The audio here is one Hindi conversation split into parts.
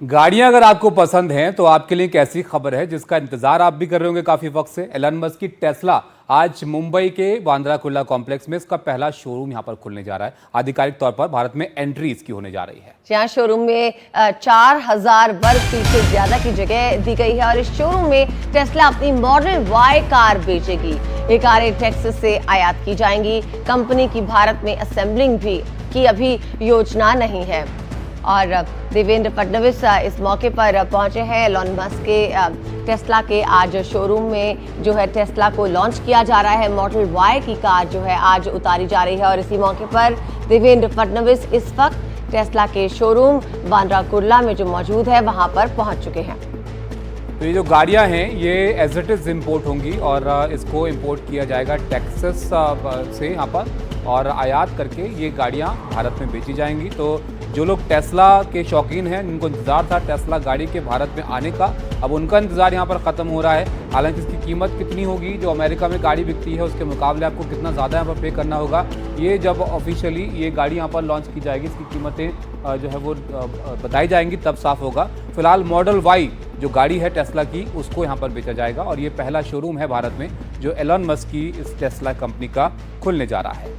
गाड़ियां अगर आपको पसंद हैं तो आपके लिए एक ऐसी खबर है जिसका इंतजार आप भी कर रहे होंगे काफी वक्त से। एलन मस्क की टेस्ला आज मुंबई के बांद्रा कुर्ला कॉम्प्लेक्स में इसका पहला शोरूम यहां पर खुलने जा रहा है। आधिकारिक तौर पर भारत में एंट्री इसकी होने जा रही है। यहाँ शोरूम में 4000 वर्ग फीट से ज्यादा की जगह दी गई है और इस शोरूम में टेस्ला अपनी मॉडल वाई कार बेचेगी। ये कारें टेक्सास से आयात की जाएंगी। कंपनी की भारत में असेंबलिंग भी की अभी योजना नहीं है। और देवेंद्र फडणवीस इस मौके पर पहुंचे हैं। एलन मस्क के टेस्ला के आज शोरूम में जो है टेस्ला को लॉन्च किया जा रहा है। मॉडल वाई की कार जो है आज उतारी जा रही है और इसी मौके पर देवेंद्र फडणवीस इस वक्त टेस्ला के शोरूम बांद्रा कुर्ला में जो मौजूद है वहां पर पहुंच चुके हैं। तो ये जो गाड़ियां हैं ये एज इट इज इम्पोर्ट होंगी और इसको इम्पोर्ट किया जाएगा टेक्सास से यहाँ पर और आयात करके ये गाड़ियां भारत में बेची जाएंगी। तो जो लोग टेस्ला के शौकीन हैं, जिनको इंतजार था टेस्ला गाड़ी के भारत में आने का, अब उनका इंतजार यहाँ पर ख़त्म हो रहा है। हालांकि इसकी कीमत कितनी होगी, जो अमेरिका में गाड़ी बिकती है उसके मुकाबले आपको कितना ज़्यादा यहाँ पर पे करना होगा, ये जब ऑफिशियली ये गाड़ी यहाँ पर लॉन्च की जाएगी, इसकी कीमतें जो है वो बताई जाएंगी तब साफ होगा। फिलहाल मॉडल वाई जो गाड़ी है टेस्ला की उसको यहाँ पर बेचा जाएगा और ये पहला शोरूम है भारत में जो एलन मस्क की इस टेस्ला कंपनी का खुलने जा रहा है।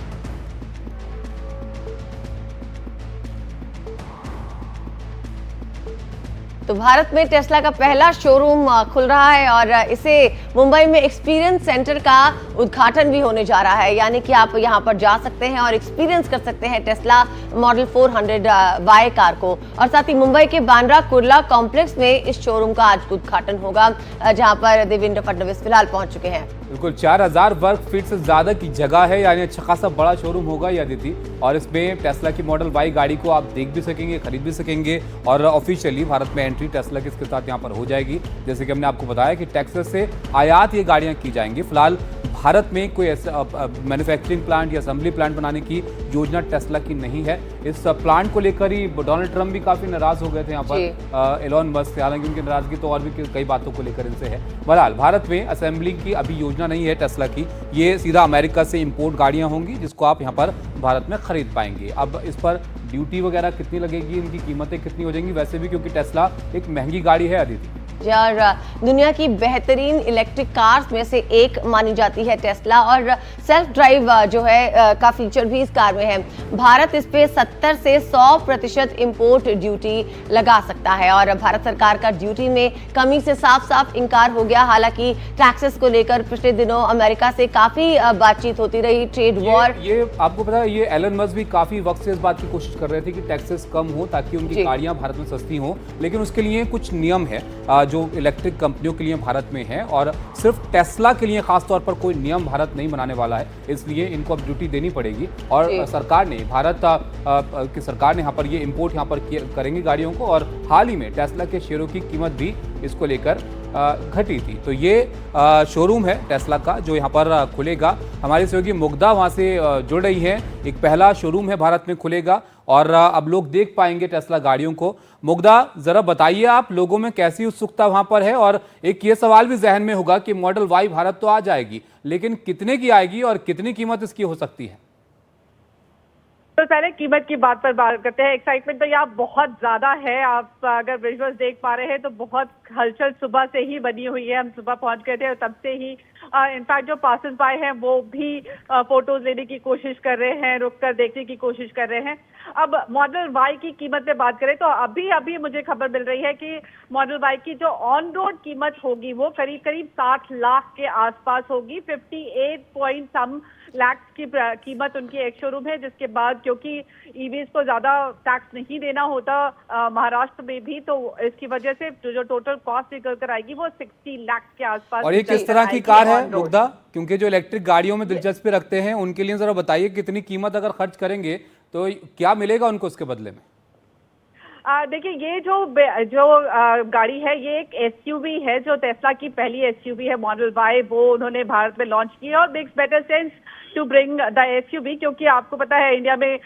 तो भारत में टेस्ला का पहला शोरूम खुल रहा है और इसे मुंबई में एक्सपीरियंस सेंटर का उद्घाटन भी होने जा रहा है। यानी कि आप यहां पर जा सकते हैं और एक्सपीरियंस कर सकते हैं टेस्ला मॉडल 400 वाई कार को। और साथ ही मुंबई के बांद्रा कुर्ला कॉम्प्लेक्स में इस शोरूम का आज उद्घाटन होगा जहां पर देवेंद्र फडणवीस फिलहाल पहुंच चुके हैं। बिल्कुल 4000 वर्ग फीट से ज्यादा की जगह है, यानी अच्छा खासा बड़ा शोरूम होगा ये अदिति। और इसमें टेस्ला की मॉडल वाई गाड़ी को आप देख भी सकेंगे, खरीद भी सकेंगे और ऑफिशियली भारत में एंट्री टेस्ला की इसके साथ यहाँ पर हो जाएगी। जैसे कि हमने आपको बताया कि टेक्सास से आयात ये गाड़ियाँ की जाएंगी। फिलहाल भारत में कोई ऐसा मैन्युफैक्चरिंग प्लांट या असेंबली प्लांट बनाने की योजना टेस्ला की नहीं है। इस प्लांट को लेकर ही डोनाल्ड ट्रंप भी काफी नाराज हो गए थे यहाँ पर एलन मस्क से। हालांकि उनकी नाराजगी तो और भी कई बातों को लेकर इनसे है। बहरहाल भारत में असेंबली की अभी योजना नहीं है टेस्ला की, ये सीधा अमेरिका से इंपोर्ट गाड़ियां होंगी जिसको आप यहाँ पर भारत में खरीद पाएंगे। अब इस पर ड्यूटी वगैरह कितनी लगेगी, इनकी कीमतें कितनी हो जाएंगी, वैसे भी क्योंकि टेस्ला एक महंगी गाड़ी है अदिति। और दुनिया की बेहतरीन इलेक्ट्रिक कार्स में से एक मानी जाती है टेस्ला और सेल्फ ड्राइव जो है का फीचर भी इस कार में है। भारत इस पे 70 से 100% इंपोर्ट ड्यूटी लगा सकता है और भारत सरकार का ड्यूटी में कमी से साफ साफ इनकार हो गया। हालांकि टैक्सेस को लेकर पिछले दिनों अमेरिका से काफी बातचीत होती रही, ट्रेड वॉर। ये आपको पता है, ये एलन मस्क भी काफी वक्त से इस बात की कोशिश कर रहे थे कि टैक्सेस कम हो ताकि उनकी गाड़ियां भारत में सस्ती हो, लेकिन उसके लिए कुछ नियम है जो इलेक्ट्रिक कंपनियों के लिए भारत में है और सिर्फ टेस्ला के लिए खासतौर पर कोई नियम भारत नहीं बनाने वाला है, इसलिए इनको अब ड्यूटी देनी पड़ेगी। और सरकार ने भारत की सरकार ने यहाँ पर ये इंपोर्ट यहाँ पर करेंगी गाड़ियों को। और हाल ही में टेस्ला के शेयरों की कीमत भी इसको लेकर घटी थी। तो ये शोरूम है टेस्ला का जो यहाँ पर खुलेगा। हमारी सहयोगी मुग्धा वहाँ से जुड़ रही है। एक पहला शोरूम है भारत में खुलेगा और अब लोग देख पाएंगे टेस्ला गाड़ियों को। मुग्धा, जरा बताइए आप लोगों में कैसी उत्सुकता वहाँ पर है। और एक ये सवाल भी जहन में होगा कि मॉडल वाई भारत तो आ जाएगी, लेकिन कितने की आएगी और कितनी कीमत इसकी हो सकती है? तो पहले कीमत की बात पर बात करते हैं। एक्साइटमेंट तो यहाँ बहुत ज्यादा है। आप अगर विजुअल्स देख पा रहे हैं तो बहुत हलचल सुबह से ही बनी हुई है। हम सुबह पहुंच गए थे और तब से ही इनफैक्ट जो पासेस बाय हैं वो भी फोटोज लेने की कोशिश कर रहे हैं, रुक कर देखने की कोशिश कर रहे हैं। अब मॉडल वाई की कीमत पे बात करें तो अभी मुझे खबर मिल रही है कि मॉडल वाई की जो ऑन रोड कीमत होगी वो करीब करीब 60 लाख के आसपास होगी। 58 पॉइंट सम लाख की कीमत उनकी एक शोरूम है, जिसके बाद क्योंकि ईवीज को ज्यादा टैक्स नहीं देना होता महाराष्ट्र में भी, तो इसकी वजह से जो टोटल कॉस्ट निकल कर आएगी वो 60 लाख के आसपास। और ये किस तरह की कार है मुग्धा, क्योंकि जो इलेक्ट्रिक गाड़ियों में दिलचस्पी रखते हैं उनके लिए जरा बताइए कितनी कीमत अगर खर्च करेंगे तो क्या मिलेगा उनको उसके बदले में? देखिए, ये जो गाड़ी है ये एक एसयूवी है, जो टेस्ला की पहली एसयूवी है मॉडल वाई, वो उन्होंने भारत में लॉन्च की है। और makes better sense to bring the SUV, क्योंकि आपको पता है इंडिया में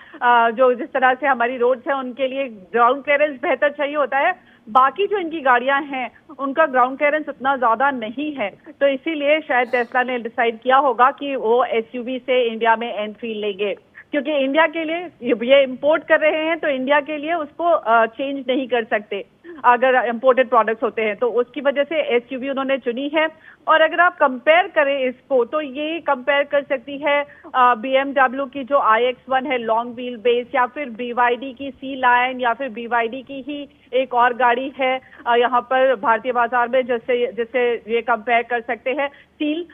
जो जिस तरह से हमारी रोड्स हैं उनके लिए ग्राउंड क्लियरेंस बेहतर चाहिए होता है। बाकी जो इनकी गाड़ियां हैं उनका ग्राउंड क्लियरेंस उतना ज्यादा नहीं है, तो इसीलिए शायद टेस्ला ने डिसाइड किया होगा कि वो एसयूवी से इंडिया में एंट्री लेंगे। क्योंकि इंडिया के लिए ये इंपोर्ट कर रहे हैं तो इंडिया के लिए उसको चेंज नहीं कर सकते। अगर इंपोर्टेड प्रोडक्ट्स होते हैं, तो उसकी वजह से एसयूवी उन्होंने चुनी है। और अगर आप कंपेयर करें इसको, तो ये कंपेयर कर सकती है BMW की जो iX1 है लॉन्ग व्हील बेस, या फिर BYD की सी लायन, या फिर BYD की ही एक और गाड़ी है यहाँ पर भारतीय बाजार में, जिससे ये कंपेयर कर सकते हैं। सील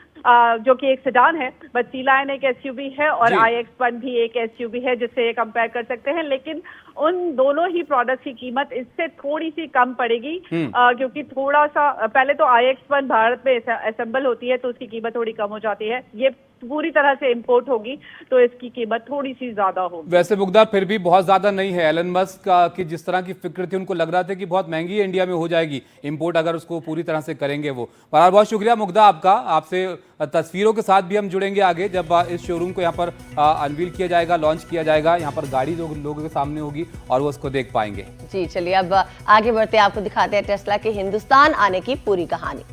जो कि एक सेडान है, बट सी लायन एक एसयूवी है और iX1 भी एक एसयूवी है, जिससे ये कंपेयर कर सकते हैं। लेकिन उन दोनों ही प्रोडक्ट्स की कीमत इससे थोड़ी सी कम पड़ेगी, क्योंकि थोड़ा सा पहले तो iX1 भारत में असेंबल होती है, तो उसकी कीमत थोड़ी कम हो जाती है। ये पूरी तरह से इंपोर्ट होगी, तो इसकी कीमत थोड़ी सी ज्यादा होगी। वैसे मुग्धा फिर भी बहुत ज्यादा नहीं है। एलन मस्क की जिस तरह की फिक्र थी, उनको लग रहा था कि बहुत महंगी इंडिया में हो जाएगी इंपोर्ट, अगर उसको पूरी तरह से करेंगे वो। बहुत बहुत शुक्रिया मुग्धा आपका। आपसे तस्वीरों के साथ भी हम जुड़ेंगे आगे, जब इस शोरूम को यहाँ पर अनवील किया जाएगा, लॉन्च किया जाएगा। यहाँ पर गाड़ी लोगों के सामने होगी और वो उसको देख पाएंगे। जी चलिए अब आगे बढ़ते आपको दिखाते हैं टेस्ला के हिंदुस्तान आने की पूरी कहानी।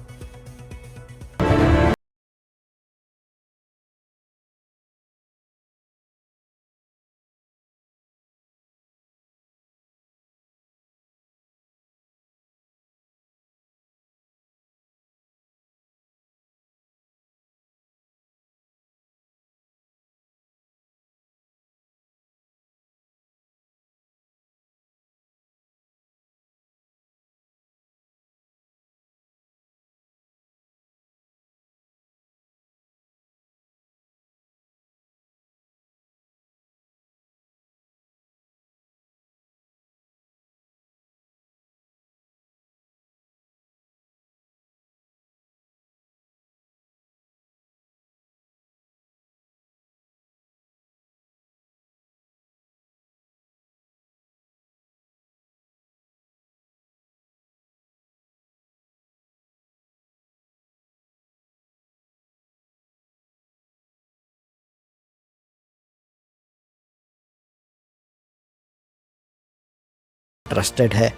ट्रस्टेड है,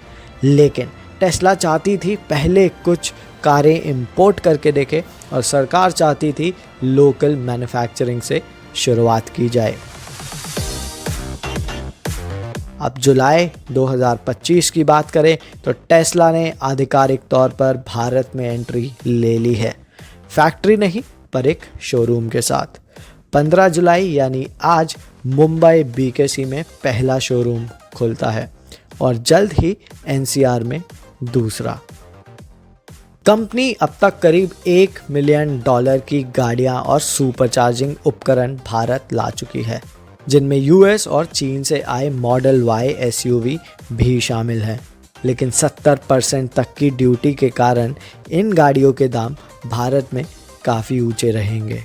लेकिन टेस्ला चाहती थी पहले कुछ कारें इंपोर्ट करके देखे और सरकार चाहती थी लोकल मैन्युफैक्चरिंग से शुरुआत की जाए। अब जुलाई 2025 की बात करें तो टेस्ला ने आधिकारिक तौर पर भारत में एंट्री ले ली है, फैक्ट्री नहीं पर एक शोरूम के साथ। 15 जुलाई यानी आज मुंबई BKC में पहला शोरूम खुलता है और जल्द ही NCR में दूसरा। कंपनी अब तक करीब $1 मिलियन की गाड़ियां और सुपर चार्जिंग उपकरण भारत ला चुकी है, जिनमें US और चीन से आए मॉडल Y SUV भी शामिल हैं। लेकिन 70% तक की ड्यूटी के कारण इन गाड़ियों के दाम भारत में काफ़ी ऊंचे रहेंगे।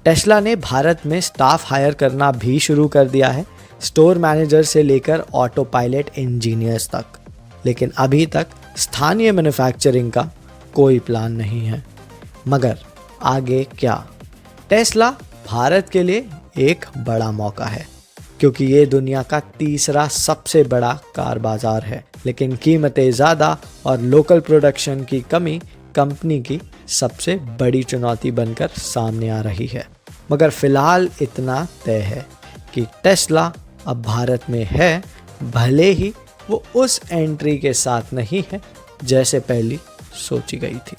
टेस्ला ने भारत में स्टाफ हायर करना भी शुरू कर दिया है, स्टोर मैनेजर से लेकर ऑटो पायलट इंजीनियर्स तक। लेकिन अभी तक स्थानीय मैन्युफैक्चरिंग का कोई प्लान नहीं है। मगर आगे क्या? टेस्ला भारत के लिए एक बड़ा मौका है, क्योंकि ये दुनिया का तीसरा सबसे बड़ा कार बाजार है। लेकिन कीमतें ज़्यादा और लोकल प्रोडक्शन की कमी कंपनी की सबसे बड़ी चुनौती बनकर सामने आ रही है। मगर फिलहाल इतना तय है कि टेस्ला अब भारत में है, भले ही वो उस एंट्री के साथ नहीं है जैसे पहले सोची गई थी।